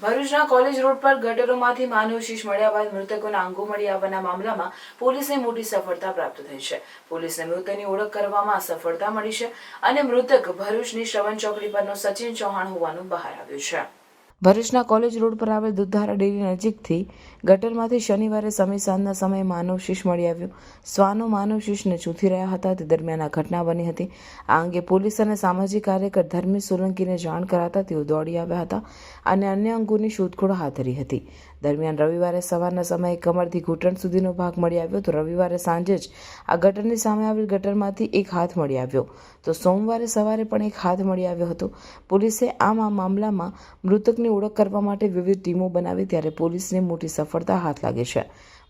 ભરૂચના college road પર ગટરોમાંથી માનવ શીશ મળ્યા બાદ મૃતકોના અંગો મળી આવવાના મામલામાં પોલીસને મોટી સફળતા પ્રાપ્ત થઈ છે. પોલીસને મૃતકની ઓળખ કરવામાં સફળતા મળી છે અને મૃતક ભરૂચની શ્રવણ ચોકડી પરનો સચિન ચૌહાણ હોવાનું બહાર આવ્યું છે. ભરૂચના કોલેજ રોડ પર આવેલ દૂધધારા ડેરી નજીકથી ગટરમાંથી શનિવારે સાંજના સમયે માનવ શીશ મળી આવ્યું. શ્વાનો માનવ શીશને ચૂંથી રહ્યા હતા તે દરમિયાન આ ઘટના બની હતી. આ અંગે પોલીસ અને સામાજિક કાર્યકર ધર્મેશ સોલંકીને જાણ કરાતા તેઓ દોડી આવ્યા હતા અને અન્ય અંગોની શોધખોળ હાથ ધરી હતી. દરમિયાન રવિવારે સવારના સમયે કમરથી ઘૂંટણ સુધીનો ભાગ મળી આવ્યો તો રવિવારે સાંજે જ આ ગટરની સામે આવેલ ગટરમાંથી એક હાથ મળી આવ્યો તો સોમવારે સવારે પણ એક હાથ મળી આવ્યો હતો. પોલીસે આ મામલામાં મૃતકની ઓળખ કરવા માટે વિવિધ ટીમો બનાવી ત્યારે પોલીસને મોટી સફળતા હાથ લાગી છે.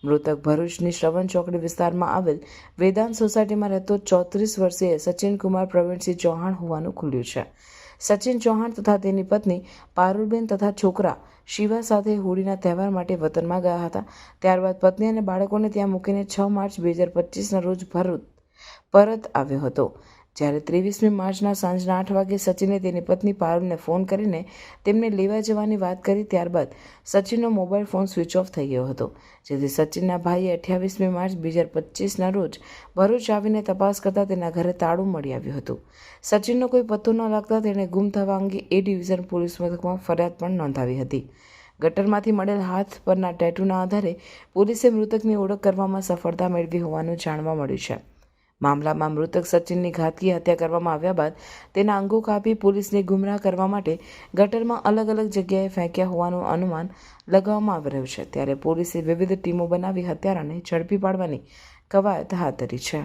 મૃતક ભરૂચની શ્રવણ ચોકડી વિસ્તારમાં આવેલ વેદાંત સોસાયટીમાં રહેતો 34 વર્ષીય સચિન કુમાર પ્રવીણસિંહ ચૌહાણ હોવાનું ખુલ્યું છે. સચિન ચૌહાણ તથા તેની પત્ની પારુલબેન તથા છોકરા શિવા સાથે હોળીના તહેવાર માટે વતનમાં ગયા હતા. ત્યારબાદ પત્ની અને બાળકોને ત્યાં મૂકીને 6 માર્ચ 2025ના રોજ પરત આવ્યો હતો. જ્યારે 23મી માર્ચના સાંજના 8 વાગે સચિને તેની પત્ની પારુલને ફોન કરીને તેમને લેવા જવાની વાત કરી. ત્યારબાદ સચિનનો મોબાઈલ ફોન સ્વિચ ઓફ થઈ ગયો હતો, જેથી સચિનના ભાઈએ 28મી માર્ચ 2025ના રોજ ભરૂચ આવીને તપાસ કરતા તેના ઘરે તાળું મળી આવ્યું હતું. સચિનનો કોઈ પત્તો ન લાગતા તેણે ગુમ થવા અંગે એ ડિવિઝન પોલીસ મથકમાં ફરિયાદ પણ નોંધાવી હતી. ગટરમાંથી મળેલ હાથ પરના ટેટુના આધારે પોલીસે મૃતકની ઓળખ કરવામાં સફળતા મેળવી હોવાનું જાણવા મળ્યું છે. મામલામાં મૃતક સચિનની ઘાતકી હત્યા કરવામાં આવ્યા બાદ તેના અંગો કાપી પોલીસને ગુમરાહ કરવા માટે ગટરમાં અલગ અલગ જગ્યાએ ફેંક્યા હોવાનું અનુમાન લગાવવામાં આવી રહ્યું છે. ત્યારે પોલીસે વિવિધ ટીમો બનાવી હત્યારાને ઝડપી પાડવાની કવાયત હાથ ધરી છે.